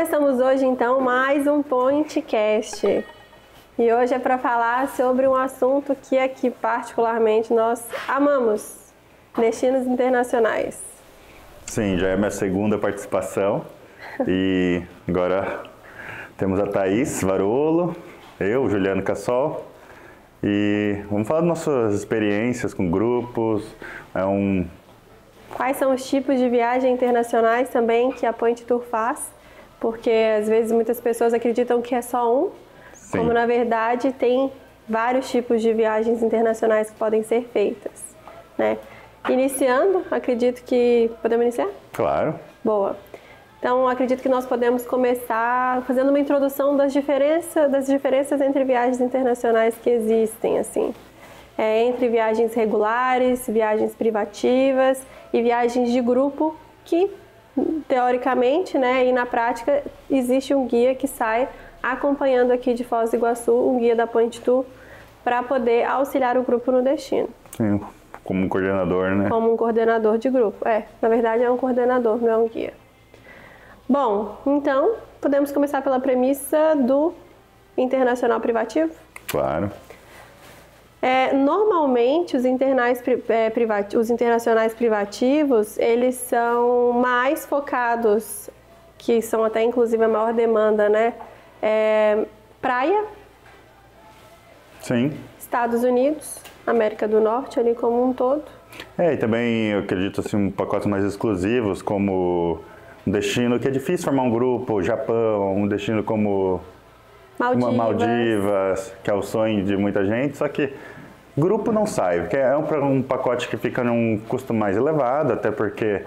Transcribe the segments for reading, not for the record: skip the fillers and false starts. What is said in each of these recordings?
Começamos hoje então mais um Pointcast. E hoje é para falar sobre um assunto que aqui particularmente nós amamos, destinos internacionais. Sim, já é minha segunda participação e agora temos a Thaís Varolo, eu, Juliano Cassol, e vamos falar das nossas experiências com grupos, Quais são os tipos de viagens internacionais também que a Point Tour faz, porque às vezes muitas pessoas acreditam que é só um, Sim. como na verdade tem vários tipos de viagens internacionais que podem ser feitas, né? Iniciando, acredito que... Podemos iniciar? Claro. Boa. Então, acredito que nós podemos começar fazendo uma introdução das diferenças entre viagens internacionais que existem, assim. Entre viagens regulares, viagens privativas e viagens de grupo que, teoricamente, né, e na prática, existe um guia que sai acompanhando aqui de Foz do Iguaçu, um guia da Point Tour, para poder auxiliar o grupo no destino. Sim, como um coordenador, né? Como um coordenador de grupo. Na verdade é um coordenador, não é um guia. Bom, então, podemos começar pela premissa do internacional privativo? Claro. Normalmente, os internacionais privativos, eles são mais focados, que são até inclusive a maior demanda, né? Praia, Sim. Estados Unidos, América do Norte, ali como um todo. E também eu acredito assim, pacotes mais exclusivos, como um destino que é difícil formar um grupo, Japão, um destino como Maldivas, que é o sonho de muita gente, só que grupo não sai, porque é um pacote que fica num custo mais elevado, até porque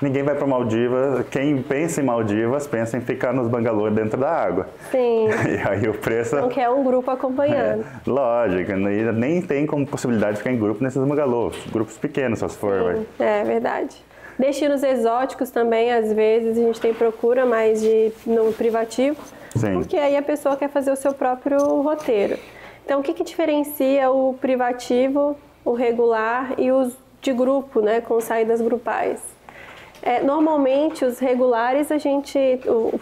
ninguém vai para Maldivas, quem pensa em Maldivas pensa em ficar nos bangalôs dentro da água. Sim. E aí o preço... Não quer um grupo acompanhando. Lógico, nem tem como possibilidade de ficar em grupo nesses bangalôs, grupos pequenos só se for. Sim, é verdade. Destinos exóticos também, às vezes, a gente tem procura mais no privativo, Sim. Porque aí a pessoa quer fazer o seu próprio roteiro. Então, o que diferencia o privativo, o regular e os de grupo, né, com saídas grupais? Normalmente, os regulares,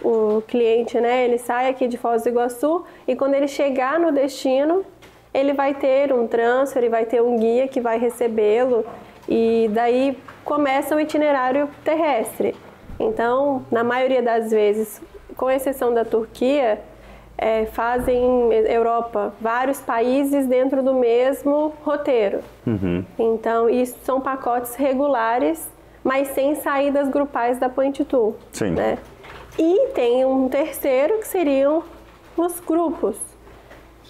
o cliente, né, ele sai aqui de Foz do Iguaçu e quando ele chegar no destino, ele vai ter um transfer, ele vai ter um guia que vai recebê-lo e daí começa o itinerário terrestre. Então, na maioria das vezes, com exceção da Turquia, fazem Europa, vários países dentro do mesmo roteiro. Uhum. Então, isso são pacotes regulares, mas sem saídas grupais da Point Tour. Sim. Né? E tem um terceiro, que seriam os grupos,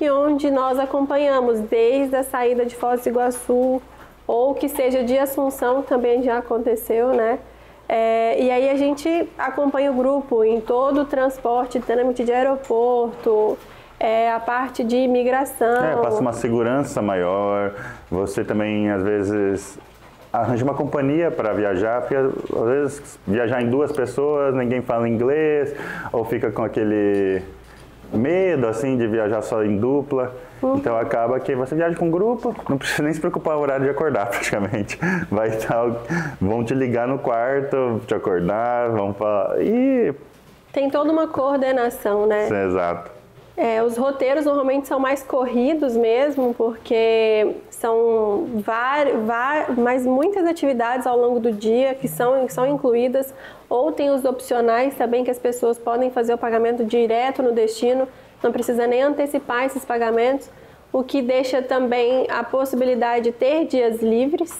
onde nós acompanhamos desde a saída de Foz do Iguaçu, ou que seja de Assunção, também já aconteceu, né? E aí a gente acompanha o grupo em todo o transporte, trâmite de aeroporto, a parte de imigração. Passa uma segurança maior, você também às vezes arranja uma companhia para viajar, porque às vezes viajar em duas pessoas, ninguém fala inglês, ou fica com aquele medo assim de viajar só em dupla. Então acaba que você viaja com um grupo, não precisa nem se preocupar o horário de acordar praticamente. Vão te ligar no quarto, te acordar, vão falar. Tem toda uma coordenação, né? Exato. Os roteiros normalmente são mais corridos mesmo, porque são mas muitas atividades ao longo do dia que são incluídas, ou tem os opcionais também, que as pessoas podem fazer o pagamento direto no destino, não precisa nem antecipar esses pagamentos, o que deixa também a possibilidade de ter dias livres,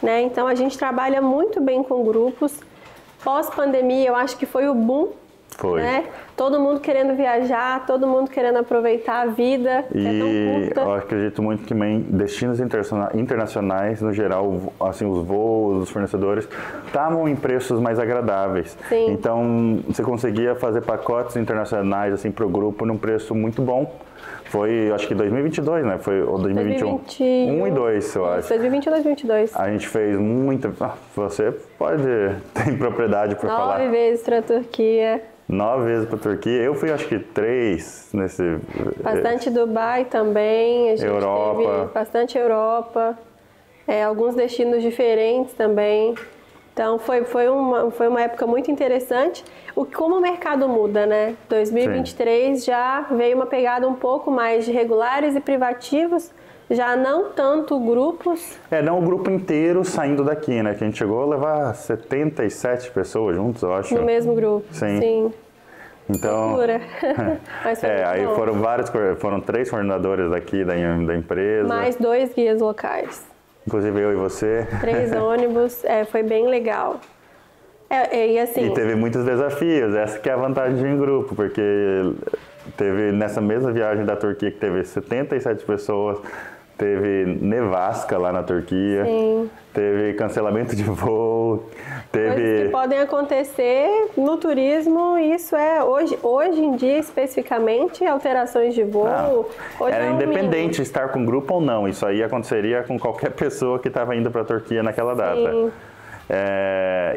né? Então a gente trabalha muito bem com grupos. Pós-pandemia, eu acho que foi o boom. Foi. Né? Todo mundo querendo viajar, todo mundo querendo aproveitar a vida, e é tão curta. Eu acredito muito que destinos internacionais, no geral, assim, os voos, os fornecedores, estavam em preços mais agradáveis. Sim. Então, você conseguia fazer pacotes internacionais assim, para o grupo num preço muito bom. Foi, acho que 2022, né? Foi ou 2021? 2021. 1 e 2, eu acho. 2021 e 2022. A gente fez muita... Você tem propriedade para falar. 9 vezes para a Turquia. 9 vezes para a Turquia. Eu fui, acho que 3 nesse... Bastante Dubai também. A gente Europa. teve bastante Europa. Alguns destinos diferentes também. Então, foi uma época muito interessante. Como o mercado muda, né? 2023 já veio uma pegada um pouco mais de regulares e privativos, já não tanto grupos. Não o grupo inteiro saindo daqui, né? Que a gente chegou a levar 77 pessoas juntos, eu acho. No mesmo grupo, sim. Então, Mas foi aí bom. foram 3 coordenadores daqui da empresa. Mais 2 guias locais. Inclusive eu e você. 3 ônibus, foi bem legal. E assim... E teve muitos desafios, essa que é a vantagem em grupo, porque teve nessa mesma viagem da Turquia que teve 77 pessoas, teve nevasca lá na Turquia, Sim. Teve cancelamento de voo, teve... Coisas que podem acontecer no turismo, isso hoje em dia especificamente, alterações de voo. Era independente estar com grupo ou não, isso aí aconteceria com qualquer pessoa que estava indo para a Turquia naquela data. Sim.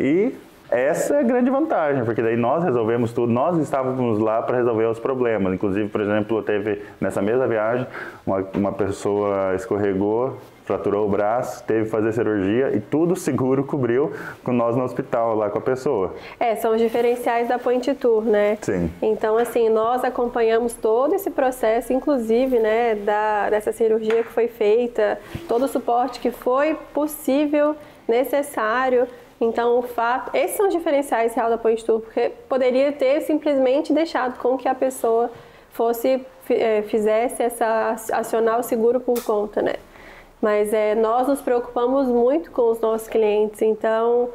E essa é a grande vantagem, porque daí nós resolvemos tudo, nós estávamos lá para resolver os problemas. Inclusive, por exemplo, teve nessa mesma viagem, uma pessoa escorregou, fraturou o braço, teve que fazer cirurgia e tudo seguro cobriu com nós no hospital lá com a pessoa. São os diferenciais da Point Tour, né? Sim. Então, assim, nós acompanhamos todo esse processo, inclusive, né, dessa cirurgia que foi feita, todo o suporte que foi possível, necessário. Então, esses são os diferenciais real da Point Tour, porque poderia ter simplesmente deixado com que a pessoa fizesse acionar o seguro por conta, né? Mas nós nos preocupamos muito com os nossos clientes, então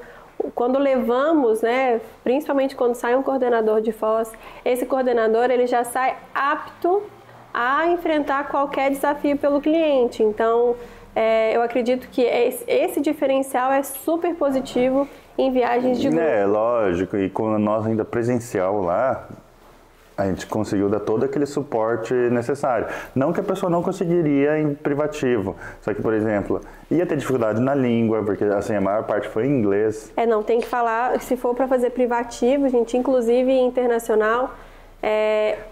quando levamos, né, principalmente quando sai um coordenador de Foz, esse coordenador ele já sai apto a enfrentar qualquer desafio pelo cliente. Então, eu acredito que esse diferencial é super positivo em viagens de grupo. Lógico, e com nós ainda presencial lá, a gente conseguiu dar todo aquele suporte necessário. Não que a pessoa não conseguiria em privativo, só que, por exemplo, ia ter dificuldade na língua, porque assim, a maior parte foi em inglês. Não, tem que falar, se for para fazer privativo, gente, inclusive internacional,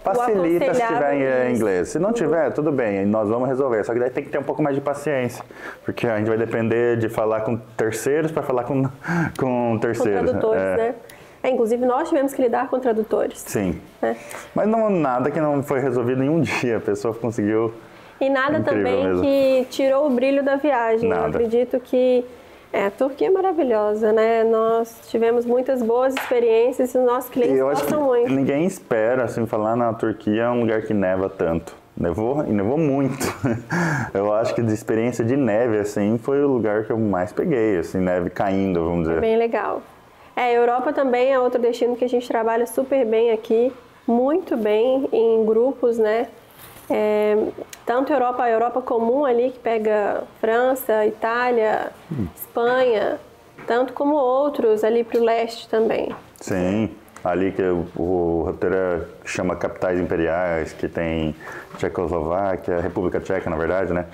facilita se tiver em inglês. Se não tiver, tudo bem, nós vamos resolver. Só que daí tem que ter um pouco mais de paciência, porque a gente vai depender de falar com terceiros para falar com terceiros. Com tradutores, né? Inclusive, nós tivemos que lidar com tradutores. Sim. Mas nada que não foi resolvido em um dia. A pessoa conseguiu. E nada também mesmo. Que tirou o brilho da viagem. Nada. Eu acredito que a Turquia é maravilhosa, né? Nós tivemos muitas boas experiências e os nossos clientes gostam muito. Ninguém espera, assim, falar na Turquia é um lugar que neva tanto. Nevou muito. Eu acho que de experiência de neve, assim, foi o lugar que eu mais peguei, assim, neve caindo, vamos dizer. É bem legal. A Europa também é outro destino que a gente trabalha super bem aqui, muito bem em grupos, né? Tanto a Europa comum ali, que pega França, Itália, Espanha, tanto como outros ali para o leste também. Sim, ali que o roteiro chama Capitais Imperiais, que tem Tchecoslováquia, República Tcheca, na verdade, né?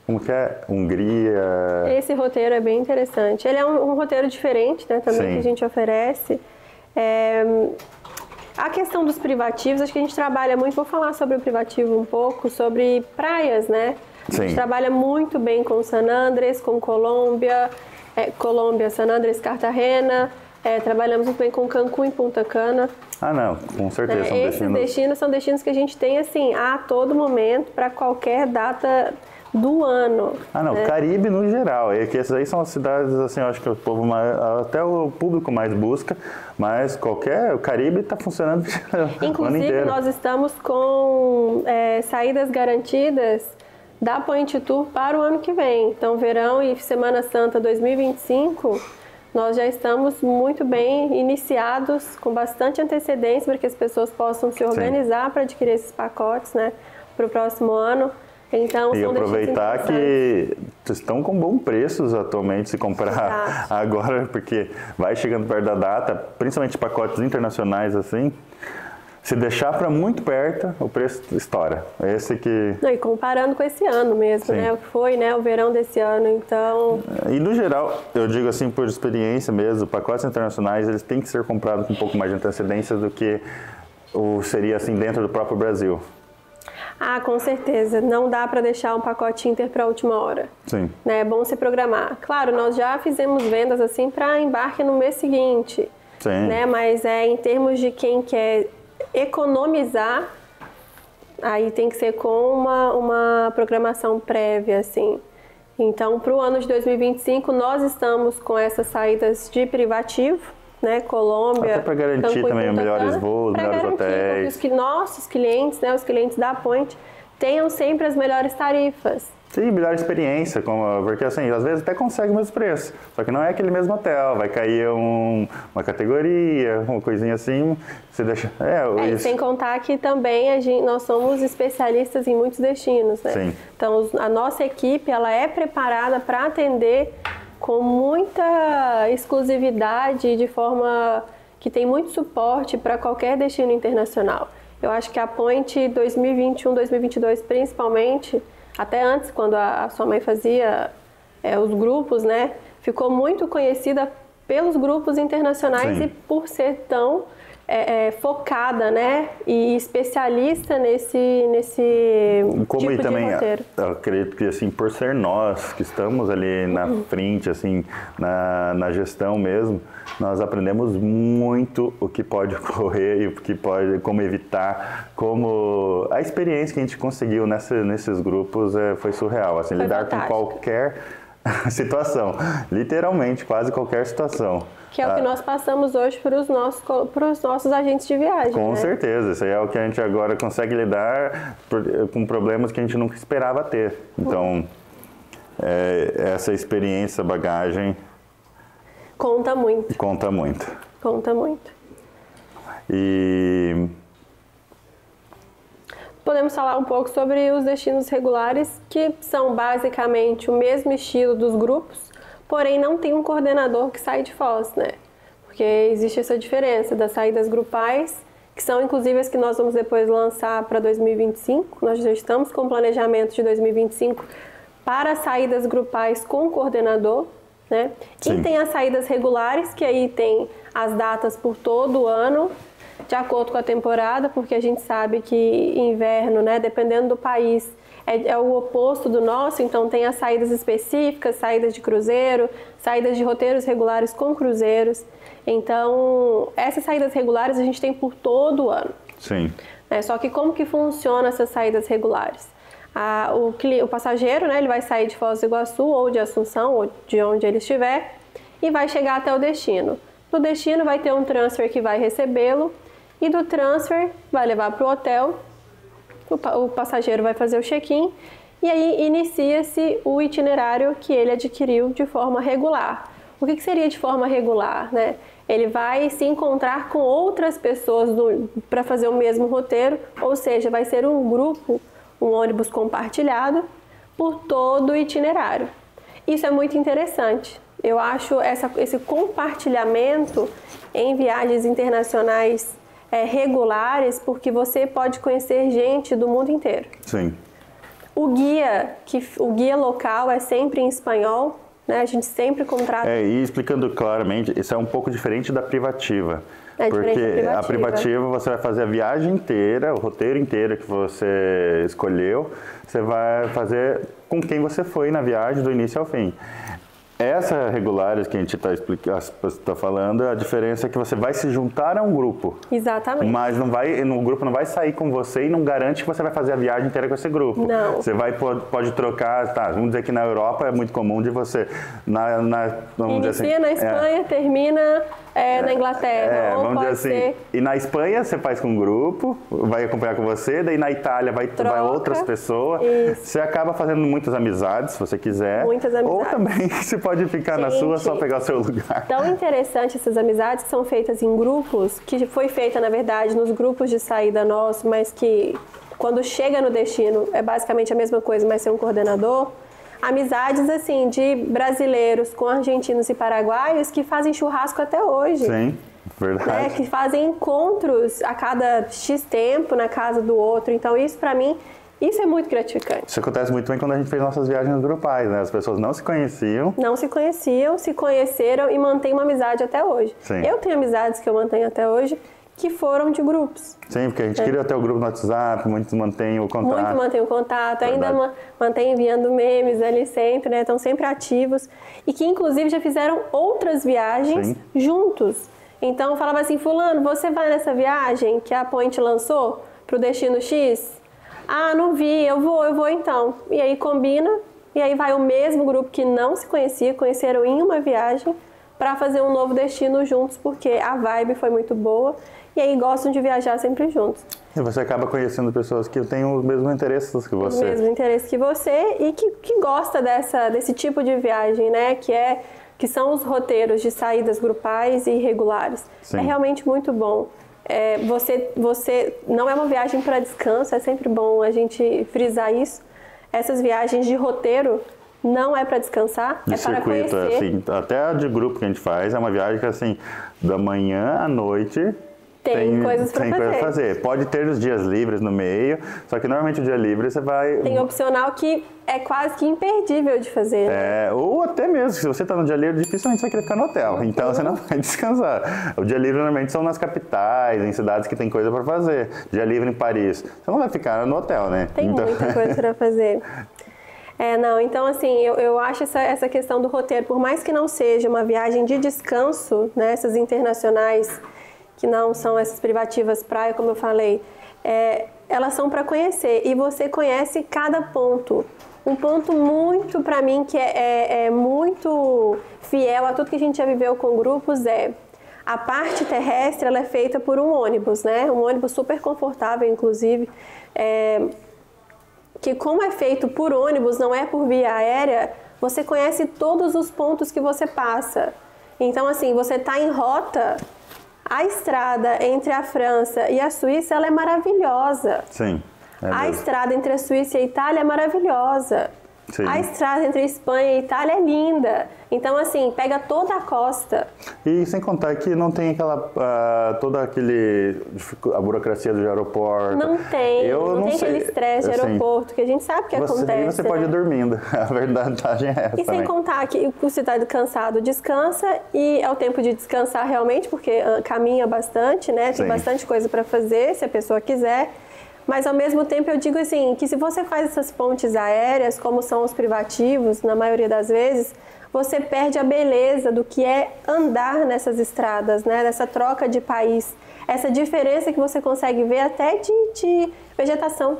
Como que é? Hungria... Esse roteiro é bem interessante. Ele é um roteiro diferente, né, também, que a gente oferece. A questão dos privativos, acho que a gente trabalha muito, vou falar sobre o privativo um pouco, sobre praias, né? Sim. A gente trabalha muito bem com San Andrés, com Colômbia, San Andrés, Cartagena, trabalhamos muito bem com Cancún e Punta Cana. Não, com certeza são esses destinos são destinos que a gente tem, assim, a todo momento, para qualquer data do ano. Né? Caribe no geral. Que essas aí são as cidades, assim, eu acho que o povo até o público mais busca, mas o Caribe está funcionando o ano inteiro. Inclusive, nós estamos com saídas garantidas da Point Tour para o ano que vem. Então, verão e Semana Santa 2025, nós já estamos muito bem iniciados, com bastante antecedência, para que as pessoas possam se organizar para adquirir esses pacotes, né, para o próximo ano. Então, e aproveitar que estão com bons preços atualmente se comprar agora, porque vai chegando perto da data, principalmente pacotes internacionais assim, se deixar para muito perto, o preço estoura. E comparando com esse ano mesmo, né? O que foi, né? O verão desse ano, então... E no geral, eu digo assim, por experiência mesmo, pacotes internacionais, eles têm que ser comprados com um pouco mais de antecedência do que seria assim dentro do próprio Brasil. Ah, com certeza. Não dá para deixar um pacote Inter para a última hora. Sim. Né? É bom se programar. Claro, nós já fizemos vendas assim para embarque no mês seguinte. Sim. Né? Mas em termos de quem quer economizar, aí tem que ser com uma programação prévia, assim. Então, para o ano de 2025, nós estamos com essas saídas de privativo, né? Colômbia, até para garantir Cancún, também melhores voos, melhores hotéis. Que nossos clientes, né, os clientes da Point, tenham sempre as melhores tarifas. Sim, melhor experiência, porque assim, às vezes até consegue o mesmo preço, só que não é aquele mesmo hotel, vai cair uma categoria, uma coisinha assim, você deixa... E sem contar que também nós somos especialistas em muitos destinos, né? Sim. Então, a nossa equipe, ela é preparada para atender com muita exclusividade, de forma que tem muito suporte para qualquer destino internacional. Eu acho que a Point 2021, 2022 principalmente, até antes, quando a sua mãe fazia os grupos, né, ficou muito conhecida pelos grupos internacionais. Sim. E por ser tão focada, né, e especialista nesse como tipo de também, roteiro. Eu acredito que assim, por ser nós que estamos ali na frente, assim, na gestão mesmo, nós aprendemos muito o que pode ocorrer e o que pode, como evitar, como a experiência que a gente conseguiu nesses grupos foi surreal, assim, foi lidar fantástico. com qualquer situação, literalmente quase qualquer situação. Que é o que nós passamos hoje para os nossos agentes de viagem. Com né? certeza, isso aí é o que a gente agora consegue lidar com problemas que a gente nunca esperava ter. Então, essa experiência, bagagem... Conta muito. Conta muito. Conta muito. E... Podemos falar um pouco sobre os destinos regulares, que são basicamente o mesmo estilo dos grupos, porém não tem um coordenador que sai de Foz, né? Porque existe essa diferença das saídas grupais, que são inclusive as que nós vamos depois lançar para 2025. Nós já estamos com o planejamento de 2025 para saídas grupais com coordenador, né? Sim. E tem as saídas regulares, que aí tem as datas por todo o ano, de acordo com a temporada, porque a gente sabe que inverno, né, dependendo do país, é o oposto do nosso, então tem as saídas específicas, saídas de cruzeiro, saídas de roteiros regulares com cruzeiros. Então, essas saídas regulares a gente tem por todo o ano. Sim. Só que como que funciona essas saídas regulares? O passageiro, né, ele vai sair de Foz do Iguaçu ou de Assunção, ou de onde ele estiver, e vai chegar até o destino. No destino vai ter um transfer que vai recebê-lo, e do transfer vai levar para o hotel, o passageiro vai fazer o check-in, e aí inicia-se o itinerário que ele adquiriu de forma regular. O que seria de forma regular, né? Ele vai se encontrar com outras pessoas para fazer o mesmo roteiro, ou seja, vai ser um grupo, um ônibus compartilhado por todo o itinerário. Isso é muito interessante. Eu acho esse compartilhamento em viagens internacionais regulares, porque você pode conhecer gente do mundo inteiro. Sim. O guia local é sempre em espanhol, né? A gente sempre contrata... E explicando claramente, isso é um pouco diferente da privativa. Porque a privativa você vai fazer a viagem inteira, o roteiro inteiro que você escolheu, você vai fazer com quem você foi na viagem do início ao fim. Essa regulares que a gente está falando, a diferença é que você vai se juntar a um grupo. Exatamente. Mas o grupo não vai sair com você e não garante que você vai fazer a viagem inteira com esse grupo. Não. Você pode trocar, vamos dizer que na Europa é muito comum de você... Inicia na Espanha, termina na Inglaterra. Vamos dizer assim, e na Espanha você faz com um grupo, vai acompanhar com você, daí na Itália vai outras pessoas. Isso. Você acaba fazendo muitas amizades, se você quiser. Muitas amizades. Ou também você pode ficar na sua, só pegar o seu lugar. Tão interessante essas amizades que são feitas em grupos, que foi feita, na verdade, nos grupos de saída nossos, mas que quando chega no destino é basicamente a mesma coisa, mas sem um coordenador. Amizades, assim, de brasileiros com argentinos e paraguaios que fazem churrasco até hoje. Sim, verdade. Né? Que fazem encontros a cada X tempo na casa do outro. Então, isso pra mim, isso é muito gratificante. Isso acontece muito bem quando a gente fez nossas viagens grupais, né? As pessoas não se conheciam. Não se conheciam, se conheceram e mantêm uma amizade até hoje. Sim. Eu tenho amizades que eu mantenho até hoje, que foram de grupos. Sim, porque a gente cria até o grupo no WhatsApp, muitos mantêm o contato. Muito mantém o contato, ainda mantém enviando memes ali sempre, né? Estão sempre ativos. E que, inclusive, já fizeram outras viagens juntos. Então, falava assim, fulano, você vai nessa viagem que a Point lançou para o Destino X? Ah, não vi, eu vou então. E aí combina, e aí vai o mesmo grupo que não se conhecia, conheceram em uma viagem, para fazer um novo destino juntos, porque a vibe foi muito boa. E aí gostam de viajar sempre juntos. E você acaba conhecendo pessoas que têm os mesmos interesses que você. O mesmo interesse que você e que gosta desse tipo de viagem, né? Que são os roteiros de saídas grupais e regulares. Sim. É realmente muito bom. Você não é uma viagem para descanso, é sempre bom a gente frisar isso. Essas viagens de roteiro não é para descansar, de é para circuito, conhecer. Assim, até a de grupo que a gente faz é uma viagem que assim, da manhã à noite tem coisas para fazer. Pode ter os dias livres no meio, só que normalmente o dia livre você vai... Tem opcional que é quase que imperdível de fazer. Né? Ou até mesmo, se você está no dia livre, dificilmente você vai querer ficar no hotel, então você não vai descansar. O dia livre normalmente são nas capitais, em cidades que tem coisa para fazer. Dia livre em Paris, você não vai ficar no hotel, né? Tem muita coisa para fazer. Então assim, eu acho essa questão do roteiro, por mais que não seja uma viagem de descanso, né, essas internacionais, que não são essas privativas praia, como eu falei, elas são para conhecer, e você conhece cada ponto. Um ponto muito, para mim, que é muito fiel a tudo que a gente já viveu com grupos a parte terrestre, ela é feita por um ônibus, né? Um ônibus super confortável, inclusive, que como é feito por ônibus, não é por via aérea, você conhece todos os pontos que você passa. Então, assim, você está em rota, a estrada entre a França e a Suíça, ela é maravilhosa. Sim. A estrada entre a Suíça e a Itália é maravilhosa. Sim. A estrada entre a Espanha e a Itália é linda. Então, assim, pega toda a costa. E sem contar que não tem a burocracia do aeroporto. Não tem, não tem aquele estresse de aeroporto, que a gente sabe que acontece. Você pode ir dormindo, a verdade é essa. E sem contar que você está cansado, descansa, e é o tempo de descansar realmente, porque caminha bastante, né? Tem bastante coisa para fazer, se a pessoa quiser. Mas, ao mesmo tempo, eu digo assim, que se você faz essas pontes aéreas, como são os privativos, na maioria das vezes, você perde a beleza do que é andar nessas estradas, né? Nessa troca de país. Essa diferença que você consegue ver até de vegetação.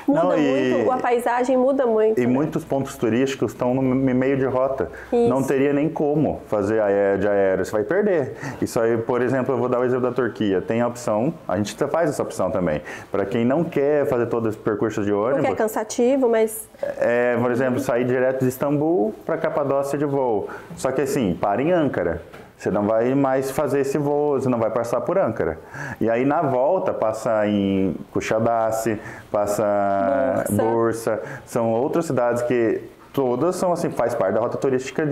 Muda muito, a paisagem muda muito. E muitos pontos turísticos estão no meio de rota. Isso. Não teria nem como fazer de aéreo, você vai perder. Isso aí, por exemplo, eu vou dar o exemplo da Turquia. Tem a opção, a gente faz essa opção também. Para quem não quer fazer todo esse percurso de ônibus... Porque é cansativo, mas... por exemplo, sair direto de Istambul para Capadócia de voo. Só que assim, para em Ankara. Você não vai mais fazer esse voo, você não vai passar por Ankara. E aí, na volta, passa em Kushadasi, passa Bursa. São outras cidades que todas são assim, faz parte da rota turística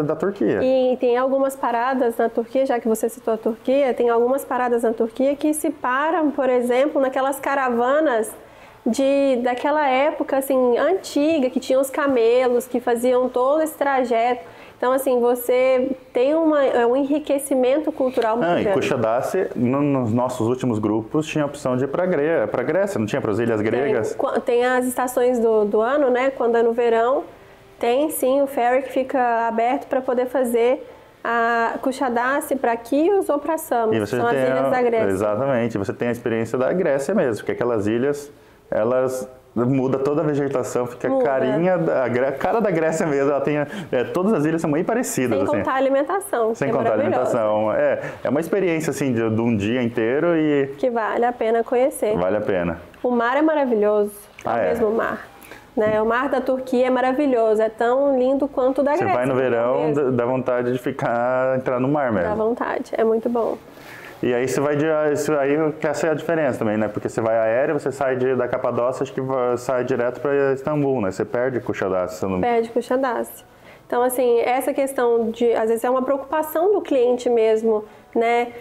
da Turquia. E tem algumas paradas na Turquia, já que você citou a Turquia, tem algumas paradas na Turquia que se param, por exemplo, naquelas caravanas daquela época assim, antiga, que tinham os camelos, que faziam todo esse trajeto. Então, assim, você tem um enriquecimento cultural muito grande. E Kushadasi, nos nossos últimos grupos, tinha a opção de ir para a Grécia, não tinha para as ilhas gregas? Tem as estações do ano, né? Quando é no verão, tem sim o ferry que fica aberto para poder fazer a Kushadasi para Chios ou para Samos, são as ilhas da Grécia. Exatamente, você tem a experiência da Grécia mesmo, porque aquelas ilhas, elas... muda toda a vegetação, fica a cara da Grécia mesmo. Ela tem, todas as ilhas são muito parecidas. Sem contar a alimentação. Sem contar a alimentação. É uma experiência assim, de um dia inteiro e... que vale a pena conhecer. Vale a pena. O mar é maravilhoso, o mesmo mar. Né? O mar da Turquia é maravilhoso, é tão lindo quanto o da Grécia. Você vai no verão, dá vontade de entrar no mar mesmo. Dá vontade, é muito bom. E aí você vai essa é a diferença também, né? Porque você vai aéreo, você sai da Capadócia, acho que sai direto para Istambul, né? Você perde Kushadasi. Perde Kushadasi. Então, assim, essa questão às vezes é uma preocupação do cliente mesmo, né?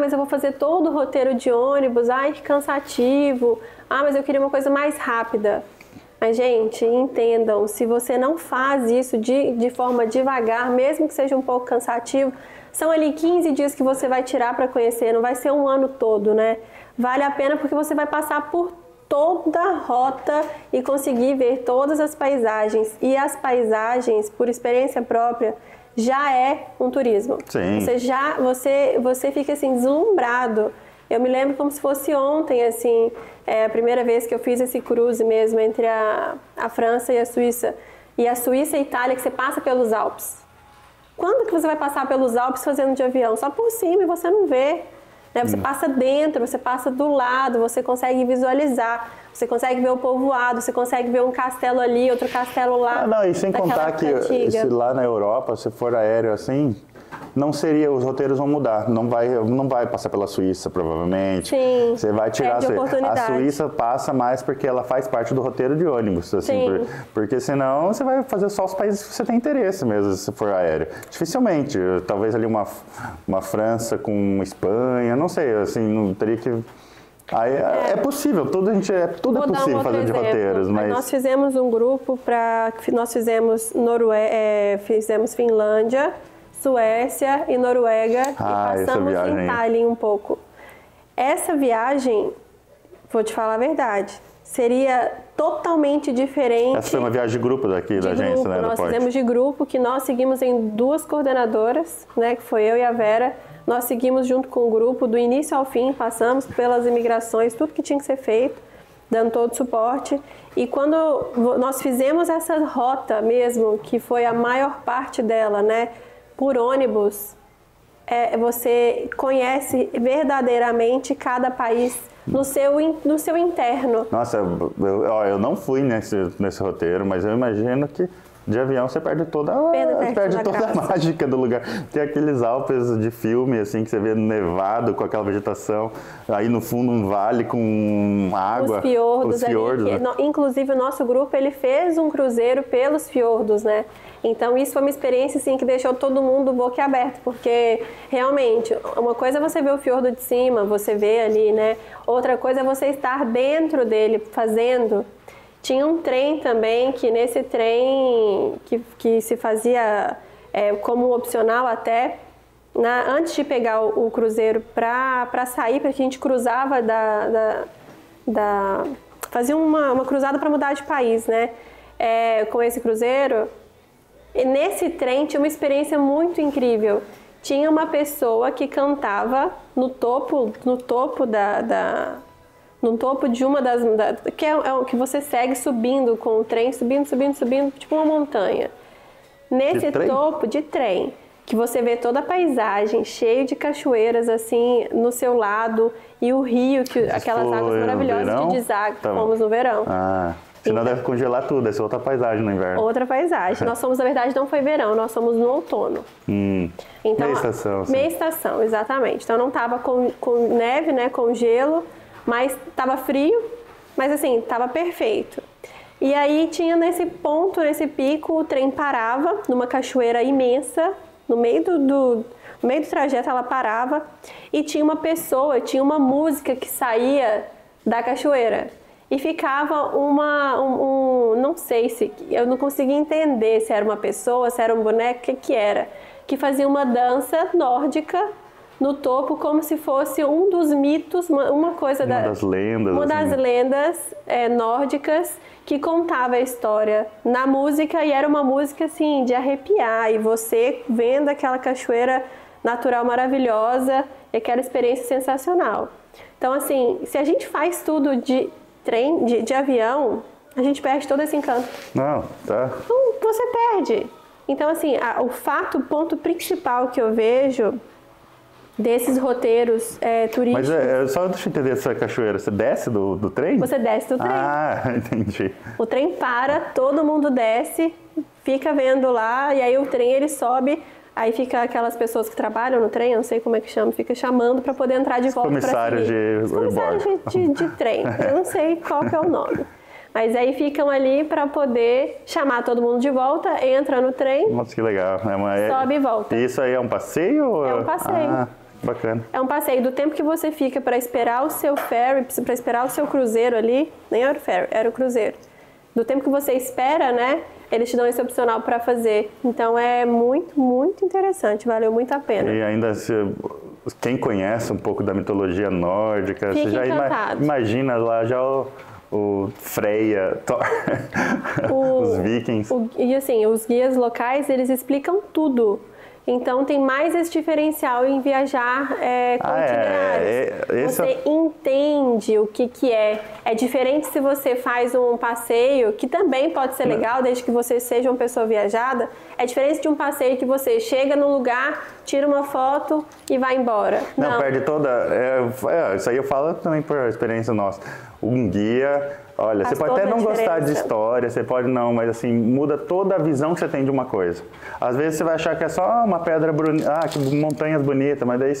Mas eu vou fazer todo o roteiro de ônibus, que cansativo. Mas eu queria uma coisa mais rápida. Mas, gente, entendam, se você não faz isso de forma devagar, mesmo que seja um pouco cansativo, são ali 15 dias que você vai tirar para conhecer, não vai ser um ano todo, né? Vale a pena porque você vai passar por toda a rota e conseguir ver todas as paisagens. E as paisagens, por experiência própria, já é um turismo. Sim. Você fica assim deslumbrado. Eu me lembro como se fosse ontem, assim, a primeira vez que eu fiz esse cruze mesmo entre a França e a Suíça. E a Suíça e a Itália, que você passa pelos Alpes. Quando que você vai passar pelos Alpes fazendo de avião? Só por cima e você não vê. Né? Você passa dentro, você passa do lado, você consegue visualizar, você consegue ver o povoado, você consegue ver um castelo ali, outro castelo lá. Não, e sem contar que se lá na Europa, se for aéreo assim, não seria, os roteiros vão mudar, não vai passar pela Suíça, provavelmente. Sim, você vai tirar a Suíça passa mais porque ela faz parte do roteiro de ônibus, assim, porque senão você vai fazer só os países que você tem interesse mesmo, se for aéreo. Dificilmente, talvez ali uma França com Espanha, não sei, assim, não teria que... Aí é possível, tudo é possível fazer de roteiros, mas... Nós fizemos um grupo nós fizemos fizemos Finlândia, Suécia e Noruega e passamos em Tallinn um pouco. Essa viagem, vou te falar a verdade, seria totalmente diferente. Essa foi uma viagem de grupo daqui da agência, né? Nós fizemos de grupo, que nós seguimos em 2 coordenadoras, né? Que foi eu e a Vera. Nós seguimos junto com o grupo, do início ao fim, passamos pelas imigrações, tudo que tinha que ser feito, dando todo o suporte. E quando nós fizemos essa rota mesmo, que foi a maior parte dela, né? Por ônibus, você conhece verdadeiramente cada país no seu interno. Nossa, eu não fui nesse roteiro, mas eu imagino que de avião você perde toda a mágica do lugar. Tem aqueles Alpes de filme, assim, que você vê nevado com aquela vegetação, aí no fundo um vale com água. Os fiordos. Né? Inclusive o nosso grupo, ele fez um cruzeiro pelos fiordos, né? Então isso foi uma experiência assim, que deixou todo mundo boquiaberto, porque realmente, uma coisa é você ver o fiordo de cima, você vê ali, né? Outra coisa é você estar dentro dele, fazendo. Tinha um trem também, que nesse trem que se fazia como opcional até, antes de pegar o cruzeiro para sair, porque a gente cruzava fazia uma cruzada para mudar de país, né? Com esse cruzeiro. E nesse trem tinha uma experiência muito incrível. Tinha uma pessoa que cantava no topo de uma das... que é o que você segue subindo com o trem, subindo, tipo uma montanha. Nesse topo de trem, que você vê toda a paisagem, cheio de cachoeiras, assim, no seu lado, e o rio, aquelas águas maravilhosas de deságua. Fomos no verão. Senão deve congelar tudo, essa é outra paisagem no inverno. Outra paisagem. Nós fomos, na verdade, não foi verão, nós fomos no outono. Então, meia estação. Meia estação, exatamente. Então não estava com neve, né, com gelo, mas estava frio, mas assim, estava perfeito. E aí tinha nesse ponto, nesse pico, o trem parava numa cachoeira imensa, no meio do trajeto ela parava, e tinha uma pessoa, tinha uma música que saía da cachoeira. E ficava não sei se, eu não conseguia entender se era uma pessoa, se era um boneco, o que era, que fazia uma dança nórdica no topo, como se fosse um dos mitos, uma das lendas. Uma das lendas nórdicas que contava a história na música, e era uma música assim de arrepiar, e você vendo aquela cachoeira natural maravilhosa, e aquela experiência sensacional. Então assim, se a gente faz tudo de avião, a gente perde todo esse encanto. Não, tá. Então, você perde. Então assim, o ponto principal que eu vejo desses roteiros turísticos... Mas só deixa eu entender essa cachoeira. Você desce do trem? Você desce do trem. Entendi. O trem para, todo mundo desce, fica vendo lá, e aí o trem ele sobe, aí fica aquelas pessoas que trabalham no trem, eu não sei como é que chama, fica chamando para poder entrar de volta para comissários de trem, eu não sei qual que é o nome. Mas aí ficam ali para poder chamar todo mundo de volta, entra no trem. Nossa, que legal. Sobe e volta. E isso aí é um passeio? É um passeio. Bacana. É um passeio do tempo que você fica para esperar o seu ferry, para esperar o seu cruzeiro ali, nem era o ferry, era o cruzeiro. do tempo que você espera, né? Eles te dão esse opcional para fazer. Então é muito, muito interessante, valeu muito a pena. E ainda quem conhece um pouco da mitologia nórdica, Fique você já imagina lá já o Freya, Thor, os vikings. E assim, os guias locais, eles explicam tudo. Então tem mais esse diferencial em viajar com itinerários. Você entende o que é. É diferente se você faz um passeio, que também pode ser legal, desde que você seja uma pessoa viajada. É diferente de um passeio que você chega no lugar, tira uma foto e vai embora. Não, perde toda... isso aí eu falo também por experiência nossa. Um guia... Olha, você pode até não gostar de história, você pode não, mas assim, muda toda a visão que você tem de uma coisa. Às vezes você vai achar que é só uma pedra bonita, que montanhas bonitas, mas daí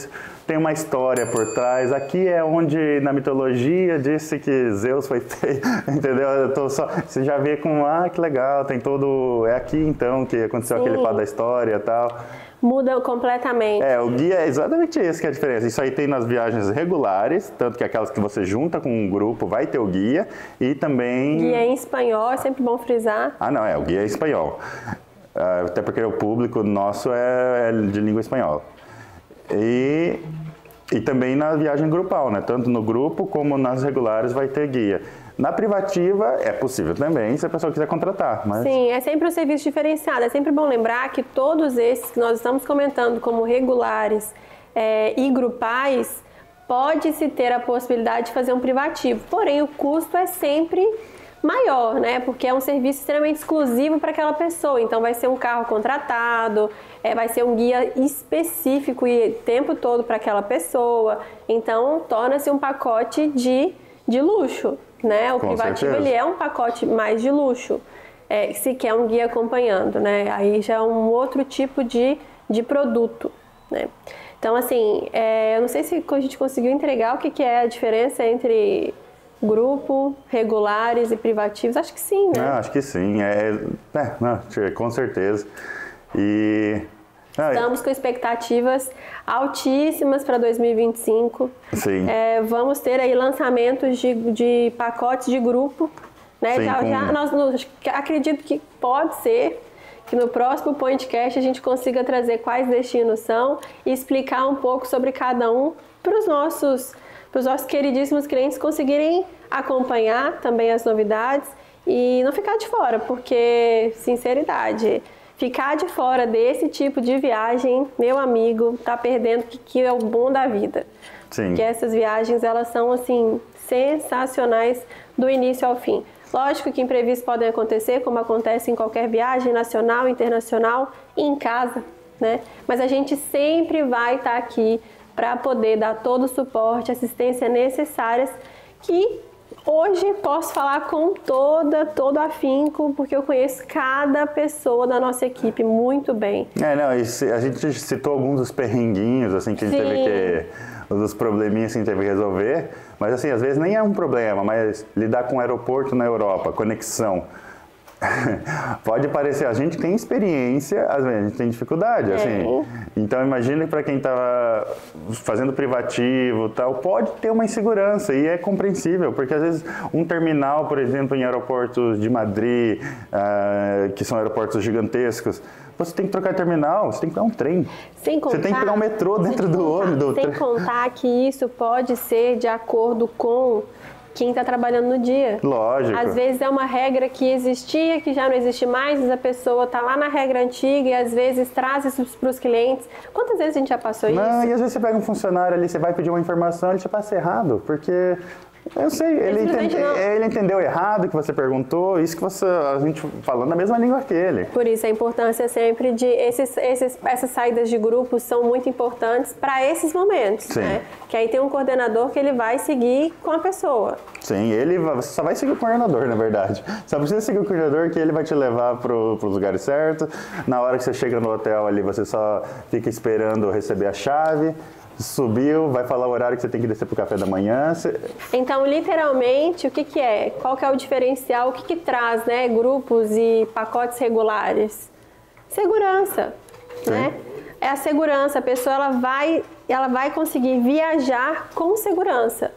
tem uma história por trás. Aqui é onde na mitologia disse que Zeus foi feito, entendeu? Você já vê com, que legal, tem todo... É aqui então que aconteceu aquele fato da história e tal. Muda completamente. O guia é exatamente isso que é a diferença. Isso aí tem nas viagens regulares, tanto que aquelas que você junta com um grupo vai ter o guia e também... Guia em espanhol, é sempre bom frisar. Não, o guia é espanhol. Até porque o público nosso é de língua espanhola. E também na viagem grupal, né? Tanto no grupo como nas regulares vai ter guia. Na privativa é possível também, se a pessoa quiser contratar. Mas... Sim, é sempre um serviço diferenciado. É sempre bom lembrar que todos esses que nós estamos comentando como regulares e grupais, pode-se ter a possibilidade de fazer um privativo. Porém, o custo é sempre maior, né? Porque é um serviço extremamente exclusivo para aquela pessoa. Então, vai ser um carro contratado, vai ser um guia específico e o tempo todo para aquela pessoa. Então, torna-se um pacote de luxo. Né? O privativo ele é um pacote mais de luxo, se quer um guia acompanhando, né? Aí já é um outro tipo de produto, né? Então, assim, eu não sei se a gente conseguiu entregar o que é a diferença entre grupo, regulares e privativos. Acho que sim, né? Acho que sim, com certeza. Estamos com expectativas altíssimas para 2025. Sim. Vamos ter aí lançamentos de pacotes de grupo. Né? Sim, acredito que pode ser que no próximo podcast a gente consiga trazer quais destinos são e explicar um pouco sobre cada um para os nossos queridíssimos clientes conseguirem acompanhar também as novidades e não ficar de fora, porque, sinceridade... Ficar de fora desse tipo de viagem, meu amigo, tá perdendo o que é o bom da vida. Sim. Porque essas viagens, elas são, assim, sensacionais do início ao fim. Lógico que imprevistos podem acontecer, como acontece em qualquer viagem nacional, internacional e em casa, né? Mas a gente sempre vai estar aqui para poder dar todo o suporte, assistência necessárias que... Hoje posso falar com todo afinco, porque eu conheço cada pessoa da nossa equipe muito bem. A gente citou alguns dos perrenguinhos, assim, que a gente teve dos probleminhas que a gente teve que resolver, mas assim, às vezes nem é um problema, mas lidar com o aeroporto na Europa, conexão. Pode parecer, a gente tem experiência, às vezes a gente tem dificuldade, assim. Então imagine para quem está fazendo privativo, tal, pode ter uma insegurança e é compreensível, porque às vezes um terminal, por exemplo, em aeroportos de Madrid, que são aeroportos gigantescos, você tem que trocar terminal, você tem que pegar um trem. Sem contar, você tem que pegar um metrô dentro do ônibus. Sem contar que isso pode ser de acordo com quem está trabalhando no dia. Lógico. Às vezes é uma regra que existia, que já não existe mais, mas a pessoa está lá na regra antiga e às vezes traz isso para os clientes. Quantas vezes a gente já passou isso? Não, e às vezes você pega um funcionário ali, você vai pedir uma informação, ele te passa errado, porque... Eu sei, ele entendeu errado o que você perguntou, isso que a gente falando na mesma língua que ele. Por isso a importância sempre de essas saídas de grupo são muito importantes para esses momentos, né? Que aí tem um coordenador que ele vai seguir com a pessoa. Sim, você só vai seguir o coordenador, na verdade. Só precisa seguir o coordenador que ele vai te levar para os lugares certos. Na hora que você chega no hotel ali, você só fica esperando receber a chave. Subiu, vai falar o horário que você tem que descer para o café da manhã. Então, literalmente, o que é? Qual que é o diferencial? O que traz, né, grupos e pacotes regulares? Segurança, né? É a segurança. A pessoa ela vai conseguir viajar com segurança.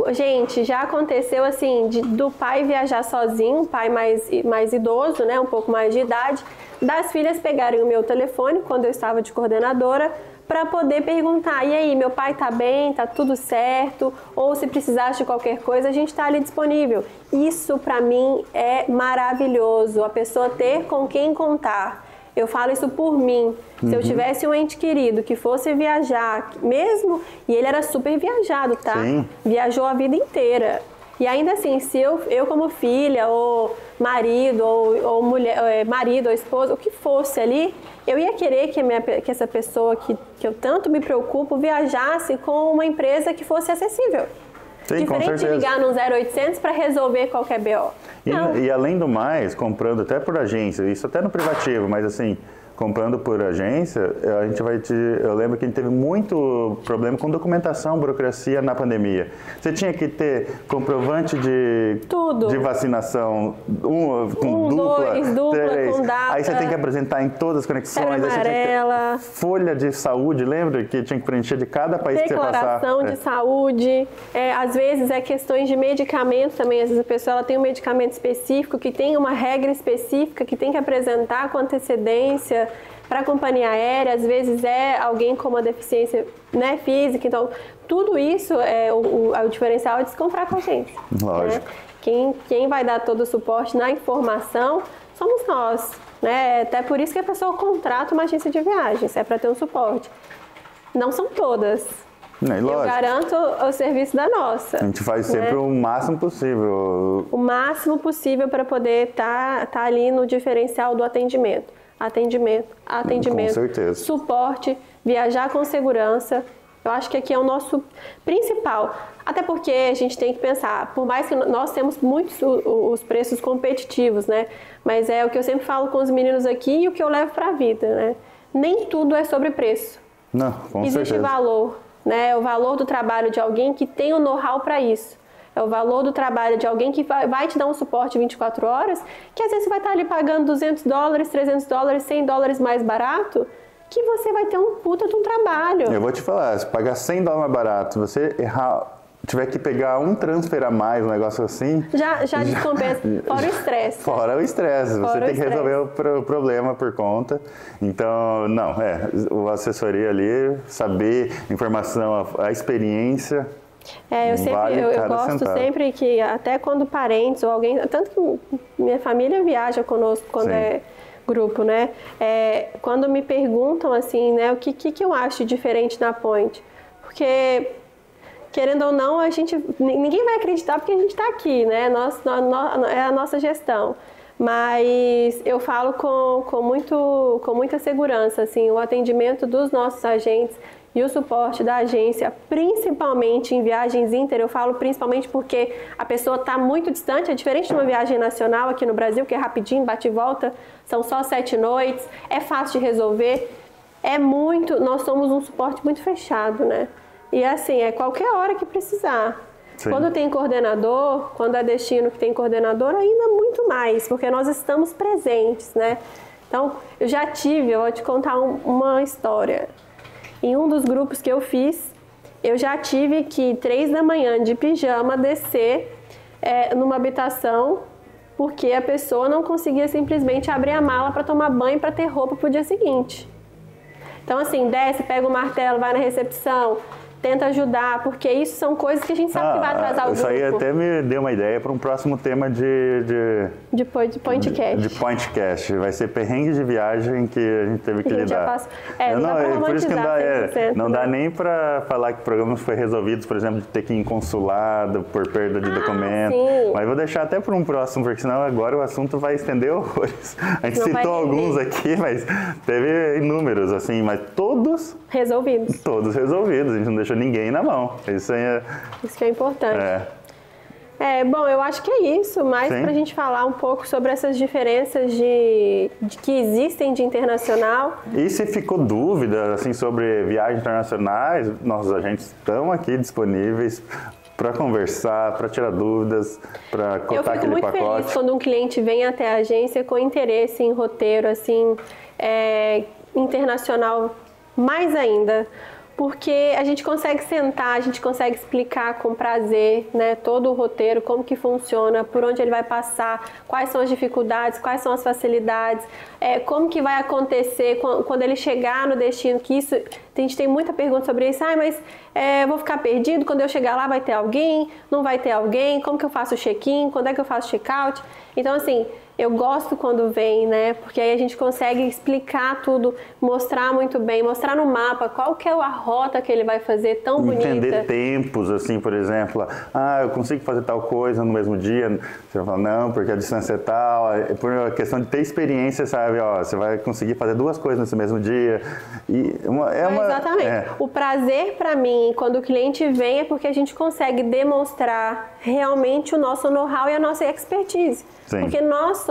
Gente, já aconteceu assim, do pai viajar sozinho, pai mais idoso, né, um pouco mais de idade, das filhas pegarem o meu telefone, quando eu estava de coordenadora, para poder perguntar, e aí, meu pai tá bem, tá tudo certo, ou se precisar de qualquer coisa, a gente está ali disponível. Isso para mim é maravilhoso, a pessoa ter com quem contar. Eu falo isso por mim. Se eu tivesse um ente querido que fosse viajar, mesmo, e ele era super viajado, tá? Sim. Viajou a vida inteira. E ainda assim, se eu como filha, ou marido, ou mulher, marido, ou esposa, o que fosse ali, eu ia querer que essa pessoa que eu tanto me preocupo viajasse com uma empresa que fosse acessível. Sim, diferente de ligar no 0800 para resolver qualquer BO. E além do mais, comprando até por agência, isso até no privativo, mas assim, comprando por agência, a gente eu lembro que a gente teve muito problema com documentação, burocracia na pandemia. Você tinha que ter comprovante de vacinação, com dupla, três. Com data. Aí você tem que apresentar em todas as conexões. Aí você tinha que ter folha de saúde, lembra? Que tinha que preencher de cada país que você passar. Declaração de saúde. Às vezes é questões de medicamento também. Às vezes a pessoa ela tem um medicamento específico que tem uma regra específica que tem que apresentar com antecedência para a companhia aérea. Às vezes é alguém com uma deficiência, né, física. Então, tudo isso, o diferencial é de se comprar com a gente. Lógico. Né? Quem vai dar todo o suporte na informação somos nós. Né? Até por isso que a pessoa contrata uma agência de viagens, é para ter um suporte. Não são todas. Eu garanto o serviço da nossa. A gente faz sempre o máximo possível. O máximo possível para poder estar ali no diferencial do atendimento. Atendimento, com certeza. Suporte, viajar com segurança. Eu acho que aqui é o nosso principal. Até porque a gente tem que pensar, por mais que nós temos muitos os preços competitivos, né? Mas é o que eu sempre falo com os meninos aqui e o que eu levo para a vida, né? Nem tudo é sobre preço. Não, com Existe certeza. Valor, né? O valor do trabalho de alguém que tem o know-how para isso. É o valor do trabalho de alguém que vai te dar um suporte 24 horas, que às vezes você vai estar ali pagando $200, $300, $100 mais barato, que você vai ter um puta de um trabalho. Eu vou te falar, se pagar $100 mais barato, se você tiver que pegar um transfer a mais, um negócio assim... Já descompensa, fora o estresse. Fora o estresse, você tem que resolver o problema por conta. Então, o assessoria ali, saber informação, a experiência... eu gosto sempre que, até quando parentes ou alguém, tanto que minha família viaja conosco quando é grupo, né? Quando me perguntam assim, né, o que eu acho diferente na Point, porque querendo ou não, ninguém vai acreditar porque a gente está aqui, né? É a nossa gestão. Mas eu falo com muita segurança, assim, o atendimento dos nossos agentes e o suporte da agência, principalmente em viagens inter, eu falo principalmente porque a pessoa está muito distante, é diferente de uma viagem nacional aqui no Brasil, que é rapidinho, bate e volta, são só 7 noites, é fácil de resolver, nós somos um suporte muito fechado, né? E assim, é qualquer hora que precisar. Sim. Quando tem coordenador, quando é destino que tem coordenador, ainda muito mais, porque nós estamos presentes, né? Então, eu vou te contar uma história. Em um dos grupos que eu fiz, eu já tive que 3 da manhã de pijama descer numa habitação porque a pessoa não conseguia simplesmente abrir a mala para tomar banho para ter roupa para o dia seguinte. Então assim, desce, pega o martelo, vai na recepção, tenta ajudar, porque isso são coisas que a gente sabe que vai atrasar o grupo. Isso aí até me deu uma ideia para um próximo tema de Pointcast. De Pointcast. Vai ser perrengue de viagem que a gente teve que lidar. Por isso que não dá nem para falar que programas foi resolvidos, por exemplo, de ter que ir em consulado por perda de documento. Sim. Mas vou deixar até para um próximo, porque senão agora o assunto vai estender horrores. A gente citou alguns aqui, mas teve inúmeros, assim, mas todos resolvidos. Todos resolvidos, a gente não deixou ninguém na mão. Isso que é importante. Bom, eu acho que é isso, mais para a gente falar um pouco sobre essas diferenças que existem de internacional. E se ficou dúvida assim, sobre viagens internacionais, nossos agentes estão aqui disponíveis para conversar, para tirar dúvidas, para cotar aquele pacote. Eu fico muito feliz quando um cliente vem até a agência com interesse em roteiro assim, internacional, mais ainda. porque a gente consegue sentar, a gente consegue explicar com prazer, né, todo o roteiro, como que funciona, por onde ele vai passar, quais são as dificuldades, quais são as facilidades, como que vai acontecer quando ele chegar no destino, que isso, a gente tem muita pergunta sobre isso, mas eu vou ficar perdido, quando eu chegar lá vai ter alguém, não vai ter alguém, como que eu faço o check-in, quando é que eu faço o check-out? Então, assim, eu gosto quando vem, né? Porque aí a gente consegue explicar tudo, mostrar muito bem, mostrar no mapa qual que é a rota que ele vai fazer tão bonita. Entender tempos, assim, por exemplo. Eu consigo fazer tal coisa no mesmo dia. Você vai falar, não, porque a distância é tal. É por uma questão de ter experiência, sabe? Você vai conseguir fazer 2 coisas nesse mesmo dia. Exatamente. O prazer para mim, quando o cliente vem, é porque a gente consegue demonstrar realmente o nosso know-how e a nossa expertise. Sim. Porque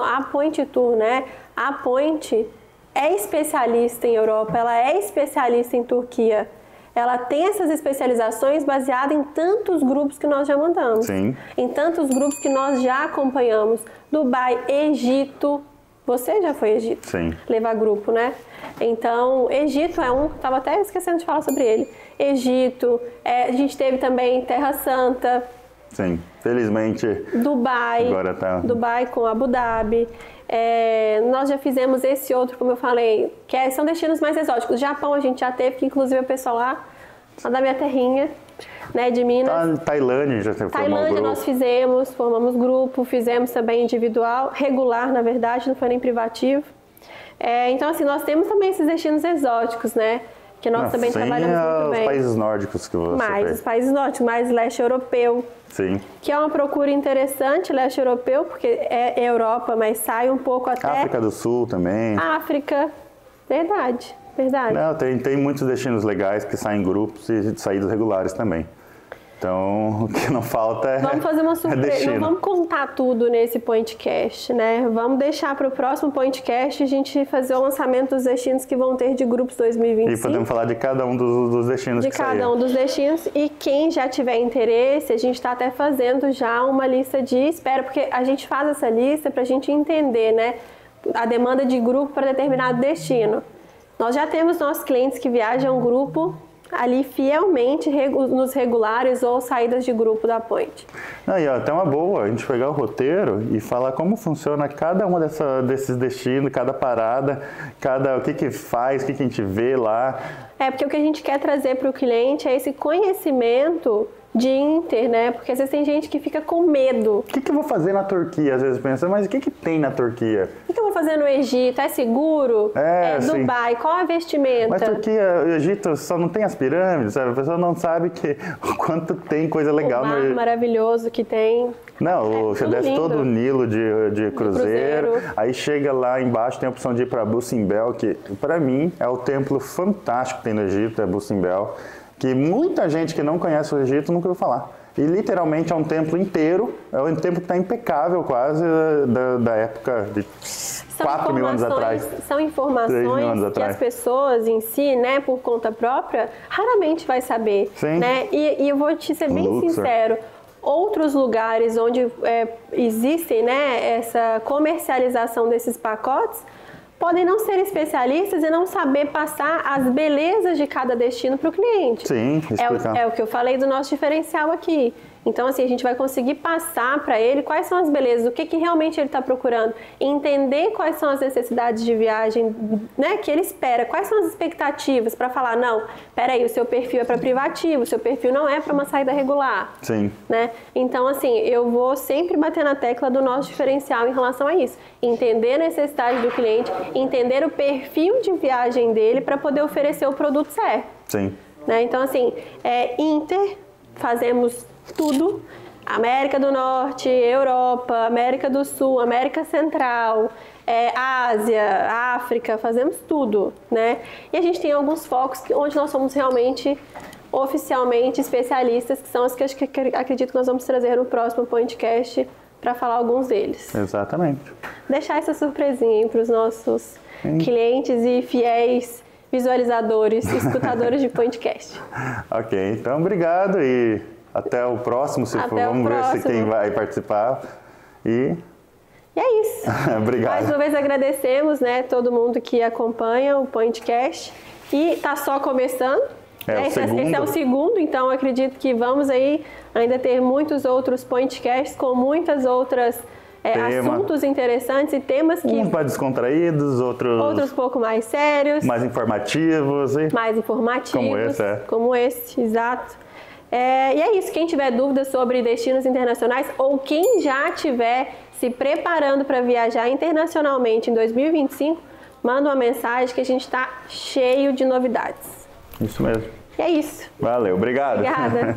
a Point Tour, né? A Point é especialista em Europa, ela é especialista em Turquia. Ela tem essas especializações baseadas em tantos grupos que nós já mandamos. Sim. Em tantos grupos que nós já acompanhamos. Dubai, Egito. Você já foi ao Egito? Sim. Levar grupo, né? Então, Egito é estava até esquecendo de falar sobre ele. Egito, a gente teve também Terra Santa. Sim, felizmente. Dubai, agora tá... Dubai com Abu Dhabi. Nós já fizemos esse outro, como eu falei, que são destinos mais exóticos. Japão a gente já teve, que inclusive o pessoal lá da minha terrinha, né, de Minas. Tailândia já formou Tailândia grupo. nós formamos grupo, fizemos também individual, regular na verdade, não foi nem privativo. Então assim, nós temos também esses destinos exóticos, né? Que nós também trabalhamos muito bem. Os países nórdicos que você Mais os países nórdicos, mais leste europeu. Sim. Que é uma procura interessante, leste europeu, porque é Europa, mas sai um pouco até... África do Sul também. África, verdade. Não, tem muitos destinos legais que saem em grupos e saídas regulares também. Então, o que não falta é Vamos fazer uma surpresa, não vamos contar tudo nesse PointCast, né? Vamos deixar para o próximo PointCast a gente fazer o lançamento dos destinos que vão ter de grupos 2025. E podemos falar de cada um dos destinos que saíram. De cada um dos destinos, e quem já tiver interesse, a gente está até fazendo já uma lista de espera, porque a gente faz essa lista para a gente entender, né, a demanda de grupo para determinado destino. Nós já temos nossos clientes que viajam grupo ali fielmente nos regulares ou saídas de grupo da Point. Aí, até uma boa, a gente pegar o roteiro e falar como funciona cada uma desses destinos, cada parada, o que faz, o que a gente vê lá. Porque o que a gente quer trazer para o cliente é esse conhecimento de Inter, né? Porque às vezes tem gente que fica com medo. O que eu vou fazer na Turquia? Às vezes pensa, mas o que tem na Turquia? O que eu vou fazer no Egito? É seguro? Dubai? Qual é a vestimenta? Mas Turquia, o Egito só não tem as pirâmides, sabe? A pessoa não sabe o quanto tem coisa legal. O mar maravilhoso que tem. Não, você desce todo o Nilo de cruzeiro, aí chega lá embaixo, tem a opção de ir para Abu Simbel, que para mim é o templo fantástico que tem no Egito, é Abu Simbel, que muita gente que não conhece o Egito nunca ouviu falar. E literalmente é um templo inteiro, é um templo que está impecável quase da época de 4 mil anos atrás. São informações que as pessoas em si, né, por conta própria, raramente vai saber. Sim. Né? E eu vou te ser bem sincero, outros lugares onde existem, né, essa comercialização desses pacotes, podem não ser especialistas e não saber passar as belezas de cada destino para o cliente. Sim, explicar. É o que eu falei do nosso diferencial aqui. Então, assim, a gente vai conseguir passar para ele quais são as belezas, o que realmente ele está procurando, entender quais são as necessidades de viagem, né, que ele espera, quais são as expectativas para falar, não, peraí, o seu perfil é para privativo, o seu perfil não é para uma saída regular. Sim. Né? Então, assim, eu vou sempre bater na tecla do nosso diferencial em relação a isso. Entender a necessidade do cliente, entender o perfil de viagem dele para poder oferecer o produto certo. Sim. Né? Então, assim, Inter, fazemos tudo, América do Norte, Europa, América do Sul, América Central, Ásia, África, fazemos tudo, né? E a gente tem alguns focos onde nós somos realmente, oficialmente, especialistas, que são os que acredito que nós vamos trazer no próximo PointCast para falar alguns deles. Exatamente. Deixar essa surpresinha para os nossos clientes e fiéis visualizadores, escutadores de PointCast. Ok, então obrigado e até o próximo, vamos ver se quem vai participar. E é isso. Obrigado. Mais uma vez agradecemos, né, todo mundo que acompanha o PointCast. E está só começando. Esse é o segundo, então acredito que vamos aí ainda ter muitos outros podcasts com muitas outras assuntos interessantes e temas que... Uns mais descontraídos, outros um pouco mais sérios. Mais informativos. Mais informativos. Como esse, exato. E é isso, quem tiver dúvidas sobre destinos internacionais ou quem já estiver se preparando para viajar internacionalmente em 2025, manda uma mensagem que a gente está cheio de novidades. Isso mesmo. E é isso. Valeu, obrigado. Obrigada.